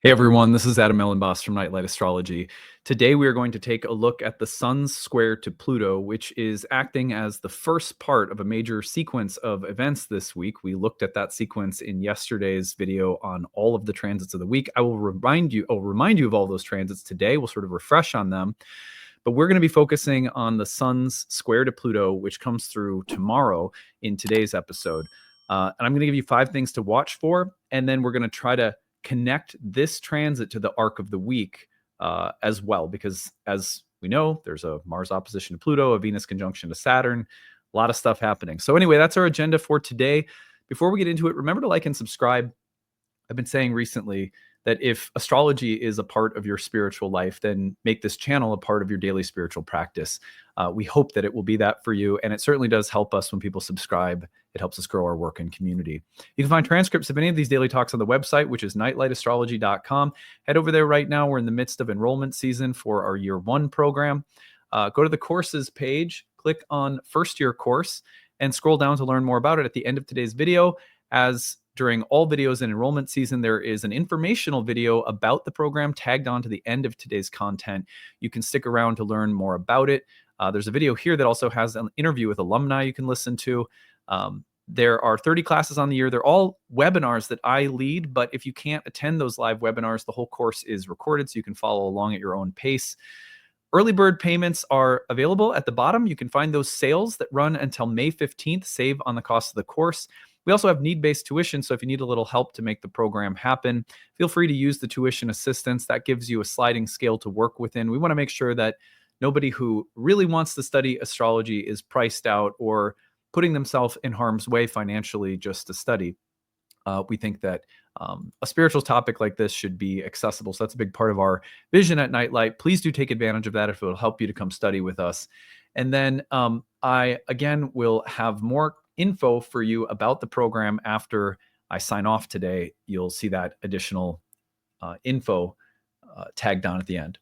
Hey everyone, this is Elenbaas from Nightlight Astrology. Today we are going to take a look at the Sun's square to Pluto, which is acting as the first part of a major sequence of events this week. We looked at that sequence in yesterday's video on all of the transits of the week. I'll remind you of all those transits today. We'll sort of refresh on them. But we're going to be focusing on the Sun's square to Pluto, which comes through tomorrow in today's episode. And I'm going to give you 5 things to watch for, and then we're going to try to connect this transit to the arc of the week as well, because as we know, there's a Mars opposition to Pluto, a Venus conjunction to Saturn, a lot of stuff happening. So anyway, that's our agenda for today. Before we get into it, remember to like and subscribe. I've been saying recently that if astrology is a part of your spiritual life, then make this channel a part of your daily spiritual practice. We hope that it will be that for you, and it certainly does help us when people subscribe. It helps us grow our work and community. You can find transcripts of any of these daily talks on the website, which is nightlightastrology.com. Head over there right now. We're in the midst of enrollment season for our Year 1 program. Go to the courses page, click on First Year Course, and scroll down to learn more about it. At the end of today's video, as during all videos in enrollment season, there is an informational video about the program tagged on to the end of today's content. You can stick around to learn more about it. There's a video here that also has an interview with alumni you can listen to. There are 30 classes on the year. They're all webinars that I lead, but if you can't attend those live webinars, the whole course is recorded so you can follow along at your own pace. Early bird payments are available at the bottom. You can find those sales that run until May 15th, save on the cost of the course. We also have need-based tuition, so if you need a little help to make the program happen, feel free to use the tuition assistance. That gives you a sliding scale to work within. We want to make sure that nobody who really wants to study astrology is priced out or putting themselves in harm's way financially just to study. We think that a spiritual topic like this should be accessible. So that's a big part of our vision at Nightlight. Please do take advantage of that if it will help you to come study with us. And then I, again, will have more info for you about the program after I sign off today. You'll see that additional info tagged on at the end.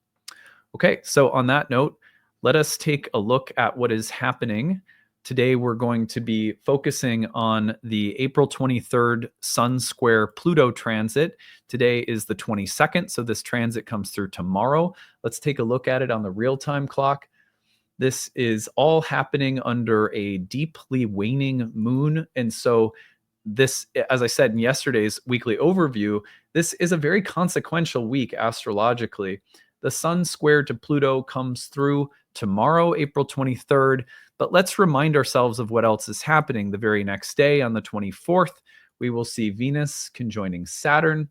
Okay, so on that note, let us take a look at what is happening. Today, we're going to be focusing on the April 23rd Sun square Pluto transit. Today is the 22nd, so this transit comes through tomorrow. Let's take a look at it on the real-time clock. This is all happening under a deeply waning moon. And so this, as I said in yesterday's weekly overview, this is a very consequential week astrologically. The Sun square to Pluto comes through tomorrow, April 23rd. But let's remind ourselves of what else is happening. The very next day, on the 24th, we will see Venus conjoining Saturn.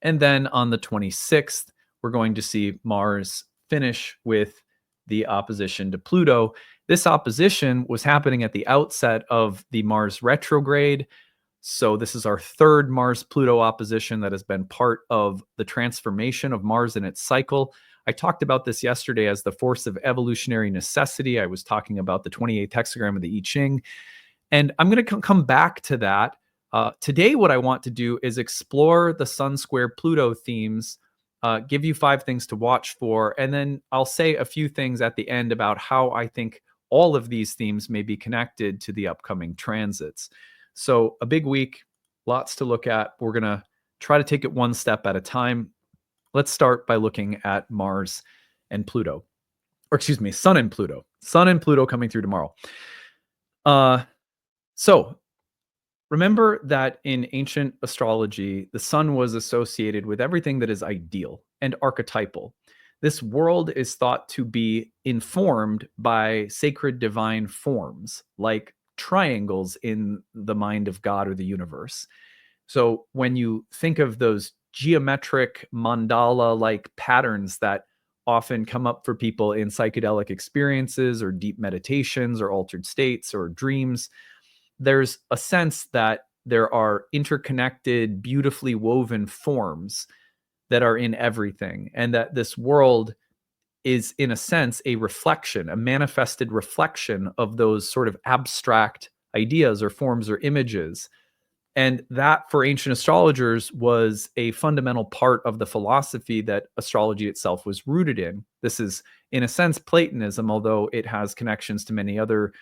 And then on the 26th, we're going to see Mars finish with the opposition to Pluto. This opposition was happening at the outset of the Mars retrograde. So this is our third Mars-Pluto opposition that has been part of the transformation of Mars in its cycle. I talked about this yesterday as the force of evolutionary necessity. I was talking about the 28th hexagram of the I Ching. And I'm going to come back to that. Today, what I want to do is explore the Sun square Pluto themes, give you 5 things to watch for, and then I'll say a few things at the end about how I think all of these themes may be connected to the upcoming transits. So a big week, lots to look at. We're going to try to take it one step at a time. Let's start by looking at Mars and Pluto, or excuse me, Sun and Pluto. Sun and Pluto coming through tomorrow. So remember that in ancient astrology, the sun was associated with everything that is ideal and archetypal. This world is thought to be informed by sacred divine forms, like triangles in the mind of God or the universe. So when you think of those geometric mandala-like patterns that often come up for people in psychedelic experiences or deep meditations or altered states or dreams, there's a sense that there are interconnected, beautifully woven forms that are in everything, and that this world is, in a sense, a reflection, a manifested reflection of those sort of abstract ideas or forms or images. And that, for ancient astrologers, was a fundamental part of the philosophy that astrology itself was rooted in. This is, in a sense, Platonism, although it has connections to many other,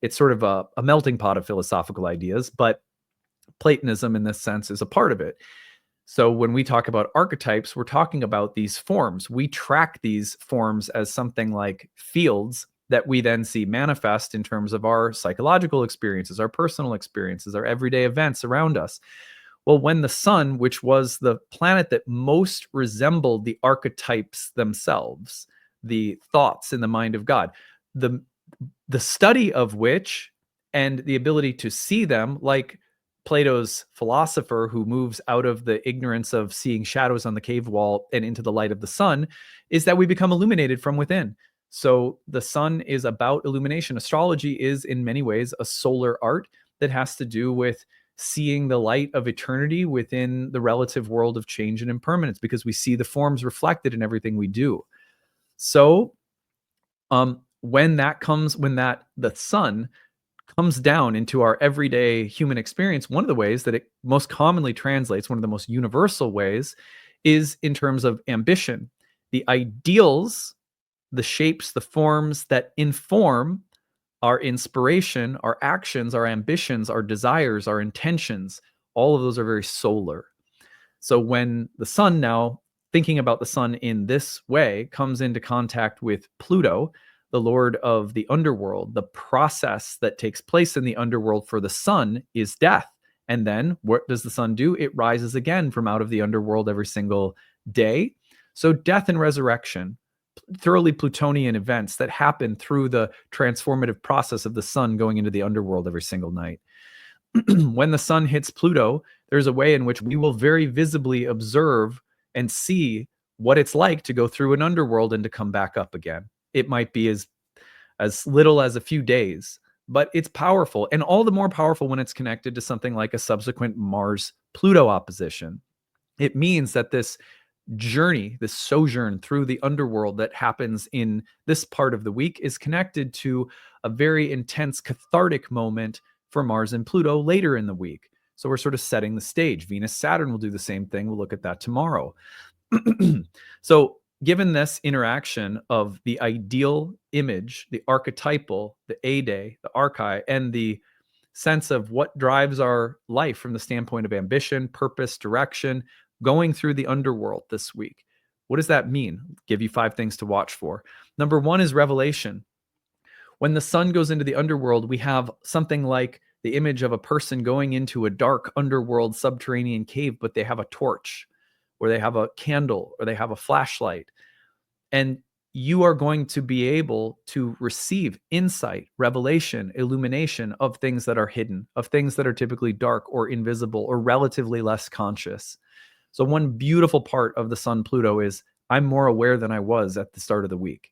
it's sort of a melting pot of philosophical ideas, but Platonism in this sense is a part of it. So when we talk about archetypes, we're talking about these forms. We track these forms as something like fields that we then see manifest in terms of our psychological experiences, our personal experiences, our everyday events around us. Well, when the sun, which was the planet that most resembled the archetypes themselves, the thoughts in the mind of God, the the study of which and the ability to see them, like Plato's philosopher who moves out of the ignorance of seeing shadows on the cave wall and into the light of the sun, is that we become illuminated from within. So the sun is about illumination. Astrology is in many ways a solar art that has to do with seeing the light of eternity within the relative world of change and impermanence, because we see the forms reflected in everything we do. So when the sun comes down into our everyday human experience, one of the ways that it most commonly translates, one of the most universal ways, is in terms of ambition. The ideals, the shapes, the forms that inform our inspiration, our actions, our ambitions, our desires, our intentions, all of those are very solar. So when the sun, now thinking about the sun in this way, comes into contact with Pluto, the lord of the underworld, the process that takes place in the underworld for the sun is death. And then what does the sun do? It rises again from out of the underworld every single day. So death and resurrection, thoroughly Plutonian events that happen through the transformative process of the sun going into the underworld every single night. When the sun hits Pluto, there's a way in which we will very visibly observe and see what it's like to go through an underworld and to come back up again. It might be as little as a few days, but it's powerful, and all the more powerful when it's connected to something like a subsequent Mars-Pluto opposition. It means that this journey, this sojourn through the underworld that happens in this part of the week is connected to a very intense cathartic moment for Mars and Pluto later in the week. So we're sort of setting the stage. Venus, Saturn will do the same thing. We'll look at that tomorrow. So given this interaction of the ideal image, the archetypal, the A-day, the archai, and the sense of what drives our life from the standpoint of ambition, purpose, direction, going through the underworld this week. What does that mean? I'll give you 5 things to watch for. Number 1 is revelation. When the sun goes into the underworld, we have something like the image of a person going into a dark underworld subterranean cave, but they have a torch, or they have a candle, or they have a flashlight. And you are going to be able to receive insight, revelation, illumination of things that are hidden, of things that are typically dark or invisible or relatively less conscious. So one beautiful part of the Sun Pluto is I'm more aware than I was at the start of the week.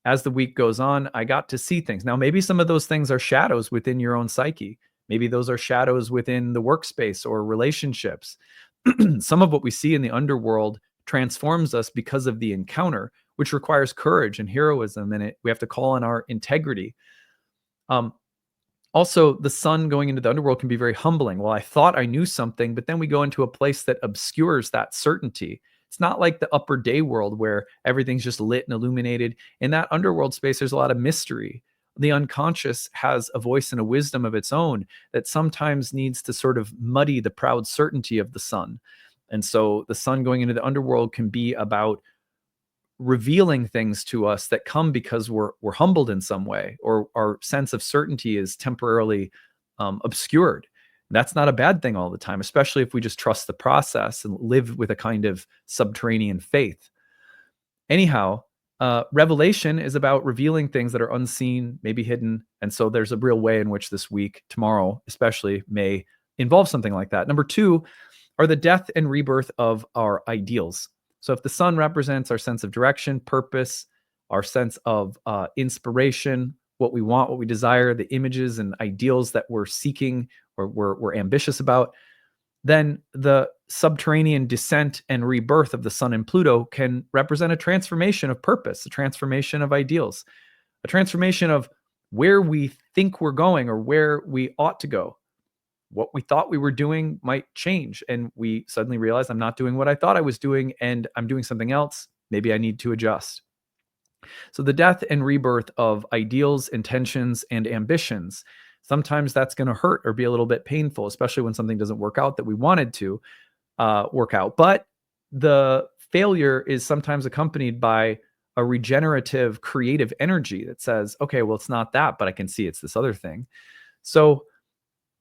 As the week goes on, I got to see things. Now, maybe some of those things are shadows within your own psyche. Maybe those are shadows within the workspace or relationships. Some of what we see in the underworld transforms us because of the encounter, which requires courage and heroism, and we have to call on our integrity. Also, the sun going into the underworld can be very humbling. Well, I thought I knew something, but then we go into a place that obscures that certainty. It's not like the upper day world where everything's just lit and illuminated. In that underworld space, there's a lot of mystery. The unconscious has a voice and a wisdom of its own that sometimes needs to sort of muddy the proud certainty of the sun. And so the sun going into the underworld can be about revealing things to us that come because we're humbled in some way, or our sense of certainty is temporarily obscured. That's not a bad thing all the time, especially if we just trust the process and live with a kind of subterranean faith. Anyhow, revelation is about revealing things that are unseen, maybe hidden. And so there's a real way in which this week, tomorrow especially, may involve something like that. Number 2 are the death and rebirth of our ideals. So if the sun represents our sense of direction, purpose, our sense of inspiration, what we want, what we desire, the images and ideals that we're seeking or we're ambitious about, then the subterranean descent and rebirth of the sun and Pluto can represent a transformation of purpose, a transformation of ideals, a transformation of where we think we're going or where we ought to go. What we thought we were doing might change, and we suddenly realize I'm not doing what I thought I was doing, and I'm doing something else. Maybe I need to adjust. So the death and rebirth of ideals, intentions, and ambitions. Sometimes that's going to hurt or be a little bit painful, especially when something doesn't work out that we wanted to. work out. But the failure is sometimes accompanied by a regenerative, creative energy that says, okay, well, it's not that, but I can see it's this other thing. So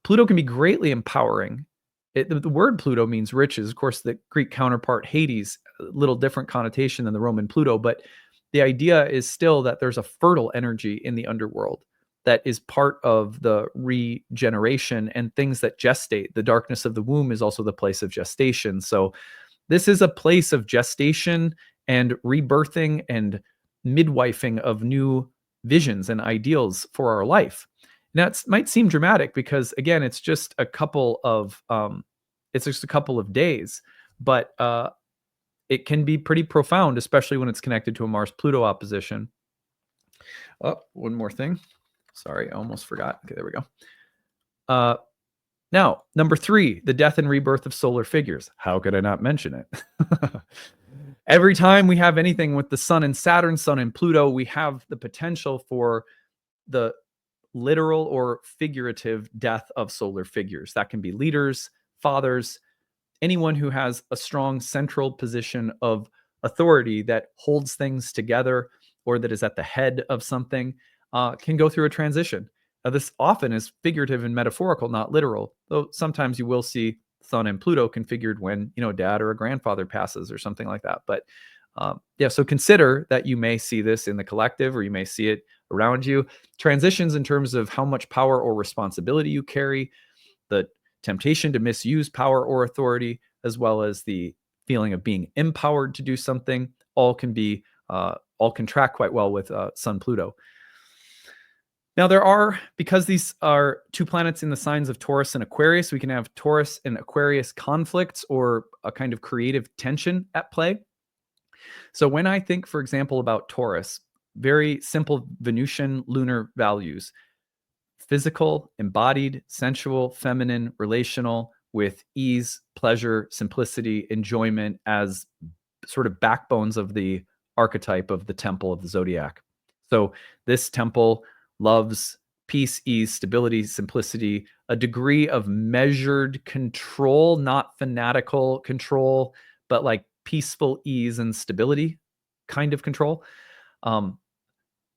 Pluto can be greatly empowering. The word Pluto means riches. Of course, the Greek counterpart Hades, a little different connotation than the Roman Pluto, but the idea is still that there's a fertile energy in the underworld that is part of the regeneration and things that gestate. The darkness of the womb is also the place of gestation. So this is a place of gestation and rebirthing and midwifing of new visions and ideals for our life. Now, it might seem dramatic because, again, it's just a couple of days, but it can be pretty profound, especially when it's connected to a Mars-Pluto opposition. Oh, one more thing. Sorry, I almost forgot. Okay, there we go. Now, number 3, the death and rebirth of solar figures. How could I not mention it? Every time we have anything with the Sun and Saturn, Sun and Pluto, we have the potential for the literal or figurative death of solar figures. That can be leaders, fathers, anyone who has a strong central position of authority that holds things together or that is at the head of something can go through a transition. Now, this often is figurative and metaphorical, not literal, though sometimes you will see Sun and Pluto configured when, dad or a grandfather passes or something like that. But yeah, so consider that you may see this in the collective or you may see it around you. Transitions in terms of how much power or responsibility you carry, the temptation to misuse power or authority, as well as the feeling of being empowered to do something, all can track quite well with Sun Pluto. Now because these are 2 planets in the signs of Taurus and Aquarius, we can have Taurus and Aquarius conflicts or a kind of creative tension at play. So when I think, for example, about Taurus, very simple Venusian lunar values: physical, embodied, sensual, feminine, relational, with ease, pleasure, simplicity, enjoyment as sort of backbones of the archetype of the temple of the zodiac. So this temple loves peace, ease, stability, simplicity, a degree of measured control, not fanatical control, but like peaceful ease and stability kind of control.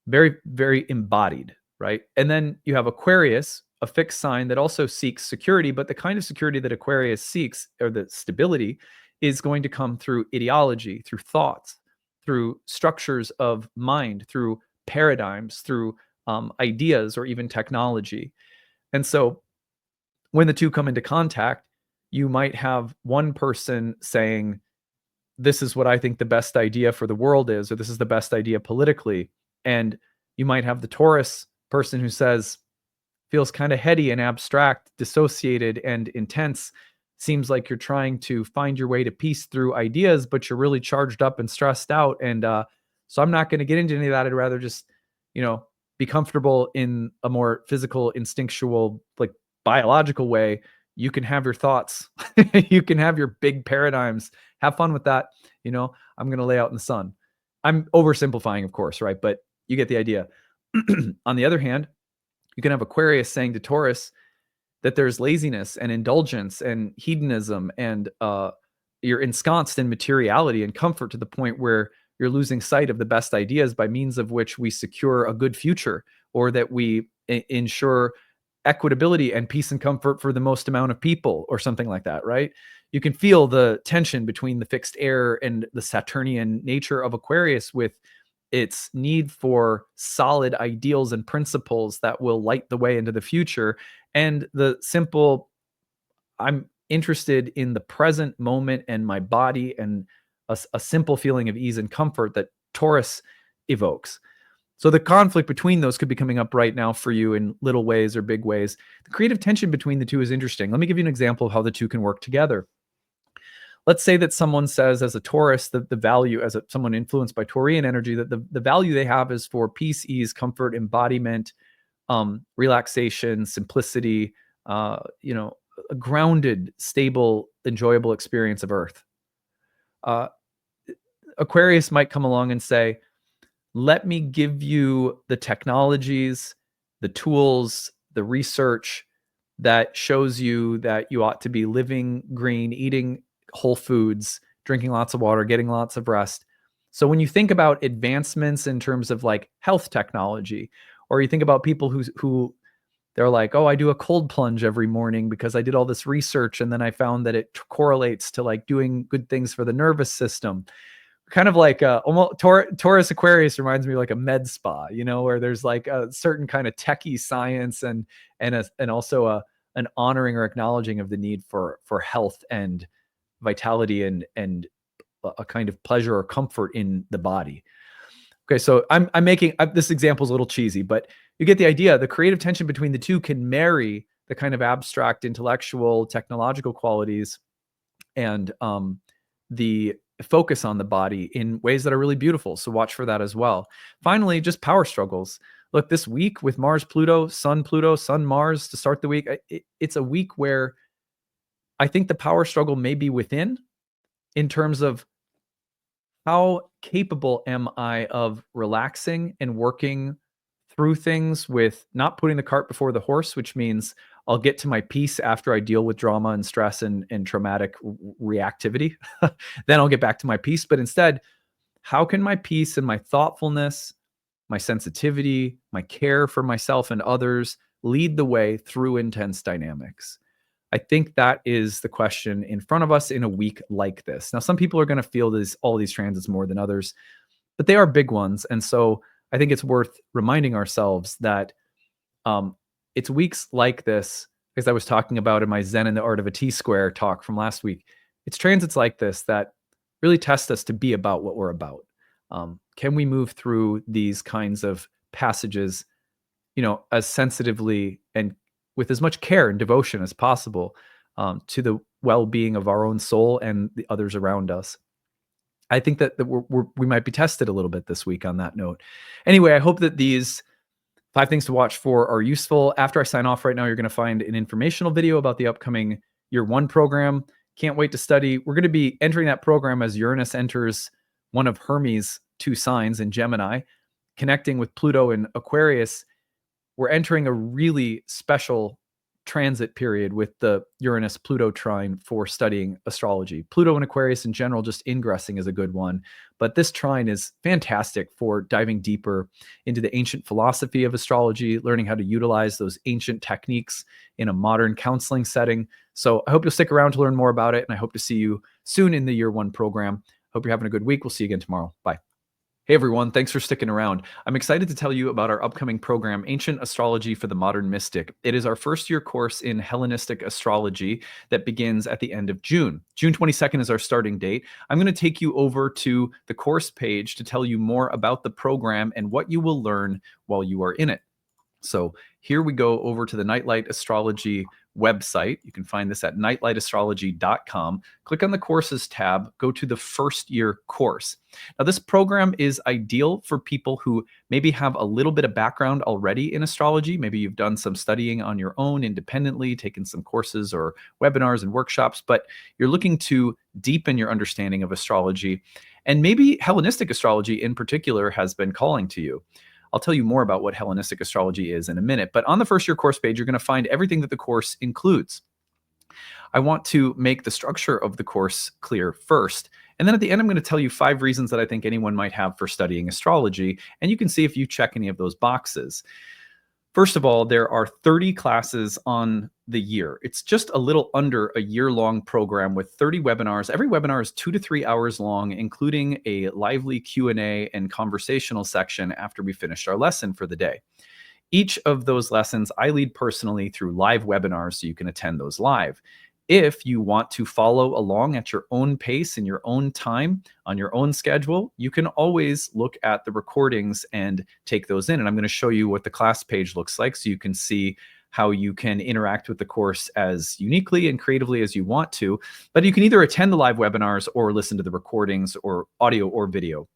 Very, very embodied, right? And then you have Aquarius, a fixed sign that also seeks security, but the kind of security that Aquarius seeks, or the stability, is going to come through ideology, through thoughts, through structures of mind, through paradigms, through ideas, or even technology. And so when the two come into contact, you might have one person saying, this is what I think the best idea for the world is, or this is the best idea politically. And you might have the Taurus person who says, feels kind of heady and abstract, dissociated and intense. Seems like you're trying to find your way to peace through ideas, but you're really charged up and stressed out. And so I'm not going to get into any of that. I'd rather just, be comfortable in a more physical, instinctual, like biological way. You can have your thoughts. You can have your big paradigms. Have fun with that. I'm going to lay out in the sun. I'm oversimplifying, of course, right? But you get the idea. On the other hand, you can have Aquarius saying to Taurus that there's laziness and indulgence and hedonism, and you're ensconced in materiality and comfort to the point where you're losing sight of the best ideas by means of which we secure a good future, or that we ensure equitability and peace and comfort for the most amount of people, or something like that, right? You can feel the tension between the fixed air and the Saturnian nature of Aquarius, with its need for solid ideals and principles that will light the way into the future, and the simple, I'm interested in the present moment and my body, and a simple feeling of ease and comfort that Taurus evokes. So the conflict between those could be coming up right now for you in little ways or big ways. The creative tension between the two is interesting. Let me give you an example of how the two can work together. Let's say that someone says, as a Taurus, the value, as someone influenced by Taurian energy, that the value they have is for peace, ease, comfort, embodiment, relaxation, simplicity, a grounded, stable, enjoyable experience of Earth. Aquarius might come along and say, let me give you the technologies, the tools, the research that shows you that you ought to be living green, eating whole foods, drinking lots of water, getting lots of rest. So when you think about advancements in terms of like health technology, or you think about people who they're like, oh, I do a cold plunge every morning because I did all this research and then I found that it correlates to like doing good things for the nervous system. Kind of like almost Taurus Aquarius reminds me of like a med spa, where there's like a certain kind of techie science and also an honoring or acknowledging of the need for health and vitality and a kind of pleasure or comfort in the body. Okay, so I'm making this example is a little cheesy, but you get the idea. The creative tension between the two can marry the kind of abstract, intellectual, technological qualities and the focus on the body in ways that are really beautiful. So watch for that as well. Finally, just power struggles. Look, this week with Mars, Pluto, Sun, Mars to start the week, it's a week where I think the power struggle may be within in terms of how capable am I of relaxing and working through things with not putting the cart before the horse, which means I'll get to my peace after I deal with drama and stress and traumatic reactivity. Then I'll get back to my peace. But instead, how can my peace and my thoughtfulness, my sensitivity, my care for myself and others lead the way through intense dynamics? I think that is the question in front of us in a week like this. Now, some people are going to feel all these transits more than others, but they are big ones. And so I think it's worth reminding ourselves that it's weeks like this, as I was talking about in my Zen and the Art of a T-Square talk from last week. It's transits like this that really test us to be about what we're about. Can we move through these kinds of passages, as sensitively and with as much care and devotion as possible to the well-being of our own soul and the others around us? I think that we might be tested a little bit this week on that note. Anyway, I hope that these 5 things to watch for are useful. After I sign off right now, you're going to find an informational video about the upcoming Year 1 program. Can't wait to study. We're going to be entering that program as Uranus enters one of Hermes' 2 signs in Gemini, connecting with Pluto and Aquarius. We're entering a really special transit period with the Uranus-Pluto trine for studying astrology. Pluto and Aquarius in general, just ingressing is a good one. But this trine is fantastic for diving deeper into the ancient philosophy of astrology, learning how to utilize those ancient techniques in a modern counseling setting. So I hope you'll stick around to learn more about it, and I hope to see you soon in the Year 1 program. Hope you're having a good week. We'll see you again tomorrow. Bye. Hey everyone, thanks for sticking around. I'm excited to tell you about our upcoming program, Ancient Astrology for the Modern Mystic. It is our first-year course in Hellenistic astrology that begins at the end of June. June 22nd is our starting date. I'm going to take you over to the course page to tell you more about the program and what you will learn while you are in it. So here we go over to the Nightlight Astrology website. You can find this at nightlightastrology.com. Click on the courses tab, go to the first year course. Now, this program is ideal for people who maybe have a little bit of background already in astrology. Maybe you've done some studying on your own independently, taken some courses or webinars and workshops, but you're looking to deepen your understanding of astrology. And maybe Hellenistic astrology in particular has been calling to you. I'll tell you more about what Hellenistic astrology is in a minute, but on the first year course page, you're going to find everything that the course includes. I want to make the structure of the course clear first, and then at the end, I'm going to tell you 5 reasons that I think anyone might have for studying astrology, and you can see if you check any of those boxes. First of all, there are 30 classes on the year. It's just a little under a year-long program with 30 webinars. Every webinar is 2 to 3 hours long, including a lively Q&A and conversational section after we finished our lesson for the day. Each of those lessons I lead personally through live webinars, so you can attend those live. If you want to follow along at your own pace in your own time, on your own schedule, you can always look at the recordings and take those in. And I'm going to show you what the class page looks like so you can see how you can interact with the course as uniquely and creatively as you want to. But you can either attend the live webinars or listen to the recordings or audio or video.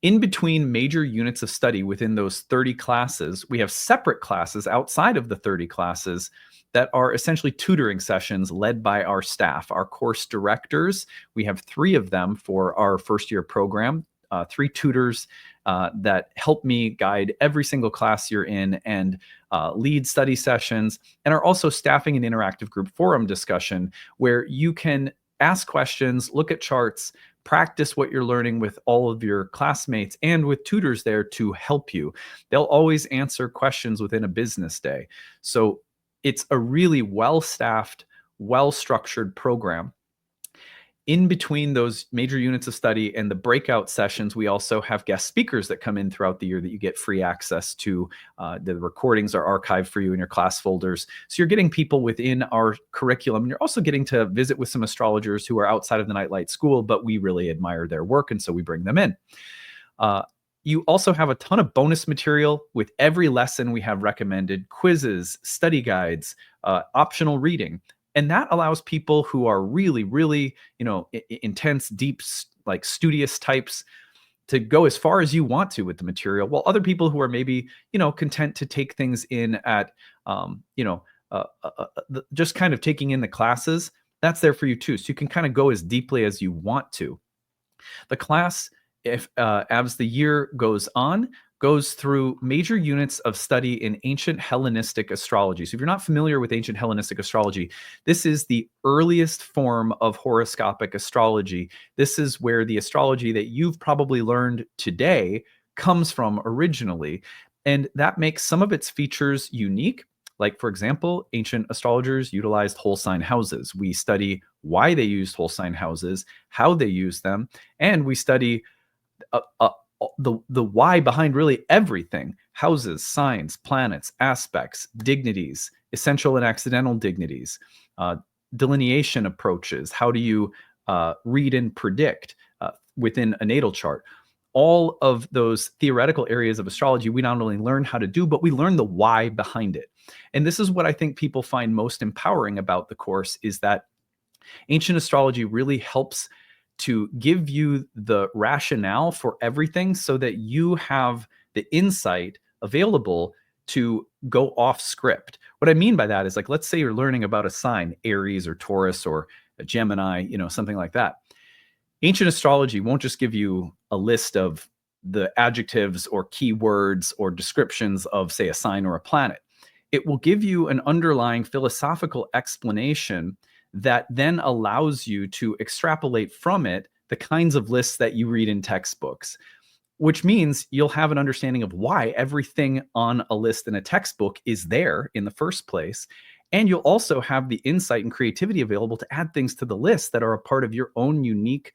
In between major units of study within those 30 classes, we have separate classes outside of the 30 classes that are essentially tutoring sessions led by our staff, our course directors. We have 3 of them for our first year program, 3 tutors that help me guide every single class you're in and lead study sessions, and are also staffing an interactive group forum discussion where you can ask questions, look at charts, practice what you're learning with all of your classmates and with tutors there to help you. They'll always answer questions within a business day. So it's a really well-staffed, well-structured program. In between those major units of study and the breakout sessions, we also have guest speakers that come in throughout the year that you get free access to. The recordings are archived for you in your class folders. So you're getting people within our curriculum. And you're also getting to visit with some astrologers who are outside of the Nightlight School, but we really admire their work, and so we bring them in. You also have a ton of bonus material. With every lesson, we have recommended quizzes, study guides, optional reading. And that allows people who are really, really, intense, deep, like studious types to go as far as you want to with the material, while other people who are maybe, content to take things in at, just kind of taking in the classes, that's there for you too. So you can kind of go as deeply as you want to. The class, if as the year goes on, goes through major units of study in ancient Hellenistic astrology. So if you're not familiar with ancient Hellenistic astrology, this is the earliest form of horoscopic astrology. This is where the astrology that you've probably learned today comes from originally. And that makes some of its features unique. Like, for example, ancient astrologers utilized whole sign houses. We study why they used whole sign houses, how they used them, and we study the why behind really everything: houses, signs, planets, aspects, dignities, essential and accidental dignities, delineation approaches. How do you read and predict within a natal chart? All of those theoretical areas of astrology we not only learn how to do, but we learn the why behind it. And this is what I think people find most empowering about the course, is that ancient astrology really helps to give you the rationale for everything so that you have the insight available to go off script. What I mean by that is, like, let's say you're learning about a sign, Aries or Taurus or a Gemini, something like that. Ancient astrology won't just give you a list of the adjectives or keywords or descriptions of, say, a sign or a planet. It will give you an underlying philosophical explanation that then allows you to extrapolate from it the kinds of lists that you read in textbooks, which means you'll have an understanding of why everything on a list in a textbook is there in the first place. And you'll also have the insight and creativity available to add things to the list that are a part of your own unique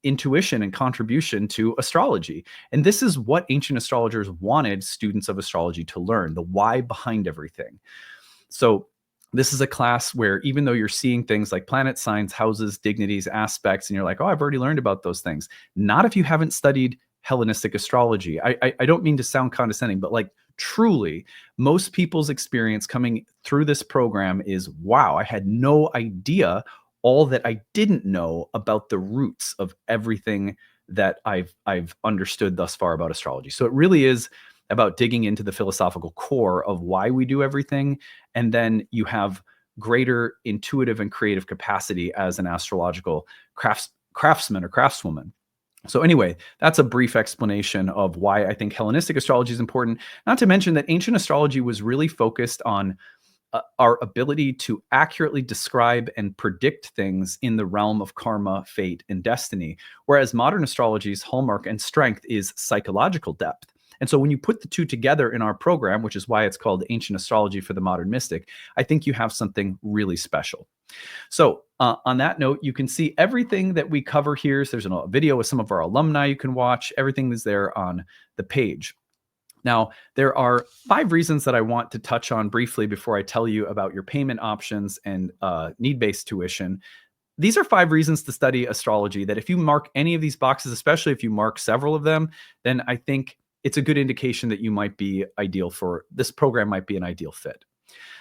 intuition and contribution to astrology. And this is what ancient astrologers wanted students of astrology to learn: the why behind everything. So this is a class where, even though you're seeing things like planet signs, houses, dignities, aspects, and you're like, oh, I've already learned about those things. Not if you haven't studied Hellenistic astrology. I don't mean to sound condescending, but like, truly, most people's experience coming through this program is, wow, I had no idea all that I didn't know about the roots of everything that I've understood thus far about astrology. So it really is about digging into the philosophical core of why we do everything. And then you have greater intuitive and creative capacity as an astrological craftsman or craftswoman. So anyway, that's a brief explanation of why I think Hellenistic astrology is important. Not to mention that ancient astrology was really focused on our ability to accurately describe and predict things in the realm of karma, fate, and destiny, whereas modern astrology's hallmark and strength is psychological depth. And so when you put the two together in our program, which is why it's called Ancient Astrology for the Modern Mystic, I think you have something really special. So on that note, you can see everything that we cover here. So there's a video with some of our alumni you can watch. Everything is there on the page. Now, there are 5 reasons that I want to touch on briefly before I tell you about your payment options and need-based tuition. These are 5 reasons to study astrology that if you mark any of these boxes, especially if you mark several of them, then I think it's a good indication that you might be ideal for this program, might be an ideal fit.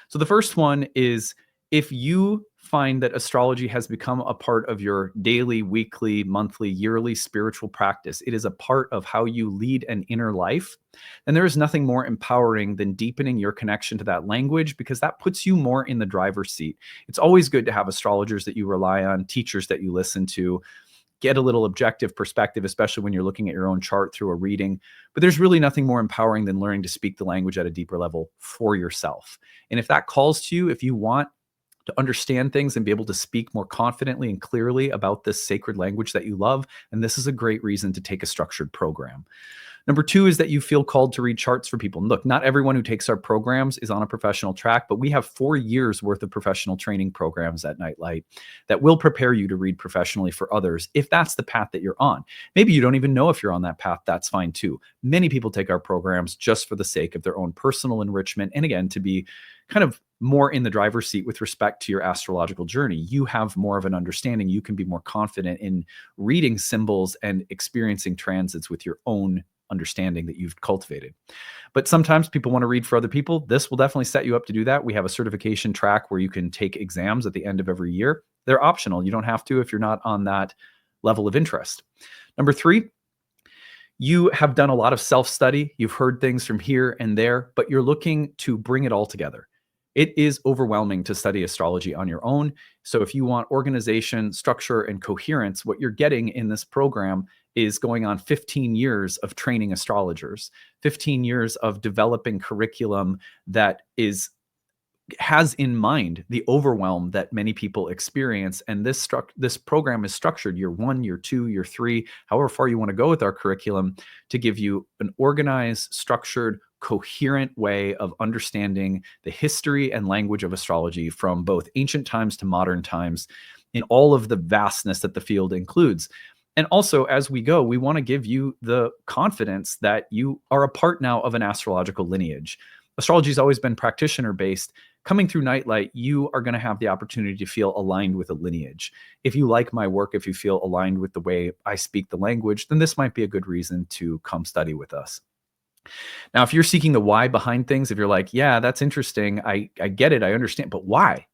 So the first one is, if you find that astrology has become a part of your daily, weekly, monthly, yearly spiritual practice, it is a part of how you lead an inner life, then there is nothing more empowering than deepening your connection to that language, because that puts you more in the driver's seat. It's always good to have astrologers that you rely on, teachers that you listen to, get a little objective perspective, especially when you're looking at your own chart through a reading. But there's really nothing more empowering than learning to speak the language at a deeper level for yourself. And if that calls to you, if you want to understand things and be able to speak more confidently and clearly about this sacred language that you love. And this is a great reason to take a structured program. Number two is that you feel called to read charts for people. And look, not everyone who takes our programs is on a professional track, but we have 4 years worth of professional training programs at Nightlight that will prepare you to read professionally for others if that's the path that you're on. Maybe you don't even know if you're on that path. That's fine too. Many people take our programs just for the sake of their own personal enrichment. And again, to be kind of more in the driver's seat with respect to your astrological journey. You have more of an understanding. You can be more confident in reading symbols and experiencing transits with your own understanding that you've cultivated. But sometimes people want to read for other people. This will definitely set you up to do that. We have a certification track where you can take exams at the end of every year. They're optional. You don't have to if you're not on that level of interest. Number three, you have done a lot of self-study. You've heard things from here and there, but you're looking to bring it all together. It is overwhelming to study astrology on your own. So if you want organization, structure, and coherence, what you're getting in this program is going on 15 years of training astrologers, 15 years of developing curriculum that has in mind the overwhelm that many people experience. And this program is structured year 1, year 2, year 3, however far you want to go with our curriculum, to give you an organized, structured, coherent way of understanding the history and language of astrology from both ancient times to modern times in all of the vastness that the field includes. And also, as we go, we want to give you the confidence that you are a part now of an astrological lineage. Astrology has always been practitioner-based. Coming through Nightlight, you are going to have the opportunity to feel aligned with a lineage. If you like my work, if you feel aligned with the way I speak the language, then this might be a good reason to come study with us. Now, if you're seeking the why behind things, if you're like, yeah, that's interesting, I get it, I understand, but why?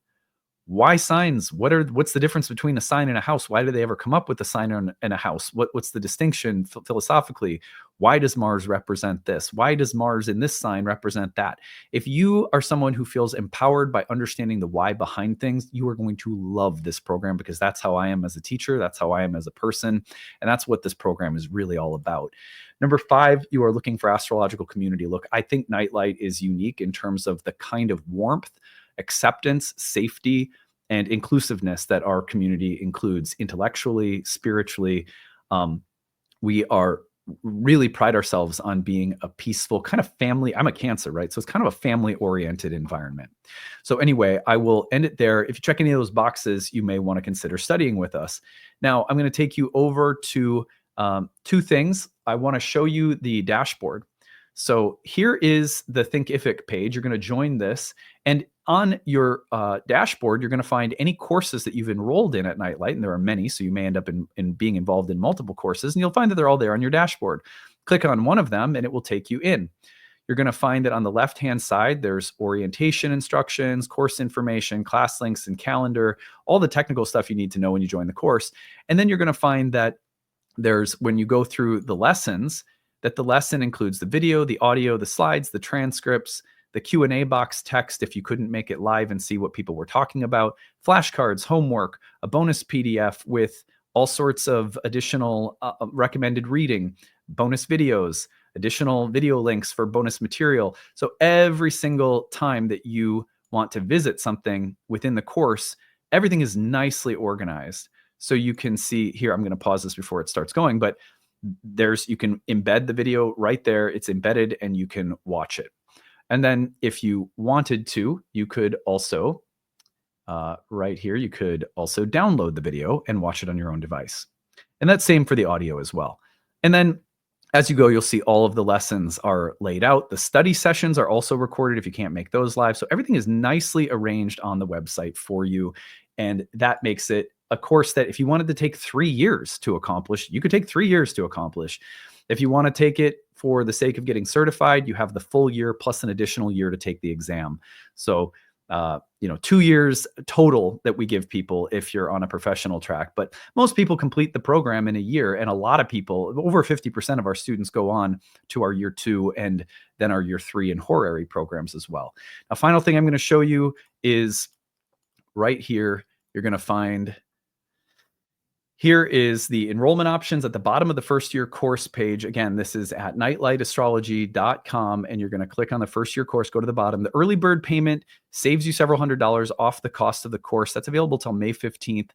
Why signs? What's the difference between a sign and a house? Why do they ever come up with a sign and a house? What's the distinction philosophically? Why does Mars represent this? Why does Mars in this sign represent that? If you are someone who feels empowered by understanding the why behind things, you are going to love this program, because that's how I am as a teacher. That's how I am as a person. And that's what this program is really all about. Number 5, you are looking for astrological community. Look, I think Nightlight is unique in terms of the kind of warmth, acceptance, safety, and inclusiveness that our community includes intellectually, spiritually. We are really pride ourselves on being a peaceful kind of family. I'm a Cancer, right? So it's kind of a family-oriented environment. So anyway, I will end it there. If you check any of those boxes, you may want to consider studying with us. Now, I'm going to take you over to 2 things. I want to show you the dashboard. So here is the Thinkific page. You're going to join this, and on your dashboard, you're going to find any courses that you've enrolled in at Nightlight, and there are many, so you may end up in being involved in multiple courses, and you'll find that they're all there on your dashboard. Click on one of them, and it will take you in. You're going to find that on the left-hand side, there's orientation instructions, course information, class links, and calendar, all the technical stuff you need to know when you join the course. And then you're going to find that when you go through the lessons, that the lesson includes the video, the audio, the slides, the transcripts, the Q&A box text if you couldn't make it live and see what people were talking about, flashcards, homework, a bonus PDF with all sorts of additional recommended reading, bonus videos, additional video links for bonus material. So every single time that you want to visit something within the course, everything is nicely organized. So you can see here, I'm going to pause this before it starts going, but you can embed the video right there. It's embedded and you can watch it. And then if you wanted to, you could also, right here, you could also download the video and watch it on your own device. And that's same for the audio as well. And then as you go, you'll see all of the lessons are laid out. The study sessions are also recorded if you can't make those live. So everything is nicely arranged on the website for you. And that makes it a course that if you wanted to take 3 years to accomplish, you could take 3 years to accomplish. If you want to take it for the sake of getting certified, you have the full year plus an additional year to take the exam. So, 2 years total that we give people if you're on a professional track. But most people complete the program in a year. And a lot of people, over 50% of our students, go on to our year 2 and then our year 3 and horary programs as well. Now, final thing I'm going to show you is right here. You're going to find Here is the enrollment options at the bottom of the first year course page. Again, this is at nightlightastrology.com, and you're going to click on the first year course, go to the bottom. The early bird payment saves you several $100s off the cost of the course. That's available till May 15th.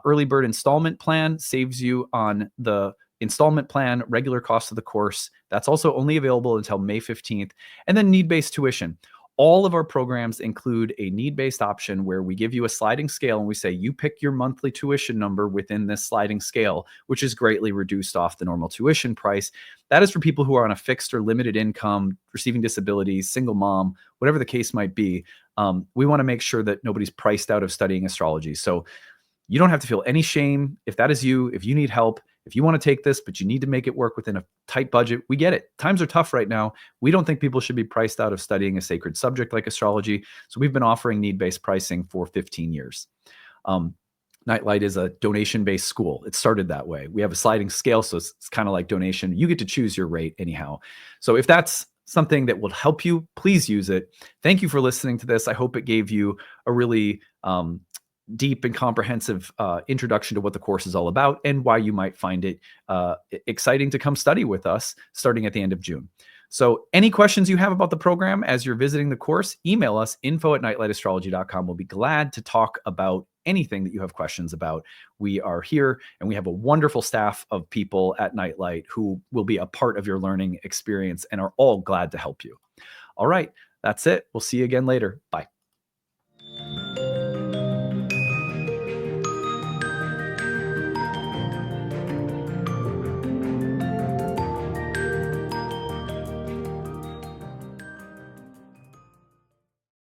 Early bird installment plan saves you on the installment plan, regular cost of the course. That's also only available until May 15th. And then need-based tuition. All of our programs include a need-based option where we give you a sliding scale and we say, you pick your monthly tuition number within this sliding scale, which is greatly reduced off the normal tuition price. That is for people who are on a fixed or limited income, receiving disabilities, single mom, whatever the case might be. We want to make sure that nobody's priced out of studying astrology. So you don't have to feel any shame. If that is you, if you need help, if you want to take this, but you need to make it work within a tight budget, we get it. Times are tough right now. We don't think people should be priced out of studying a sacred subject like astrology. So we've been offering need-based pricing for 15 years. Nightlight is a donation-based school. It started that way. We have a sliding scale, so it's kind of like donation. You get to choose your rate anyhow. So if that's something that will help you, please use it. Thank you for listening to this. I hope it gave you a really deep and comprehensive introduction to what the course is all about and why you might find it exciting to come study with us starting at the end of June. So any questions you have about the program as you're visiting the course, email us info@nightlightastrology.com. We'll be glad to talk about anything that you have questions about. We are here and we have a wonderful staff of people at Nightlight who will be a part of your learning experience and are all glad to help you. All right, that's it. We'll see you again later. Bye.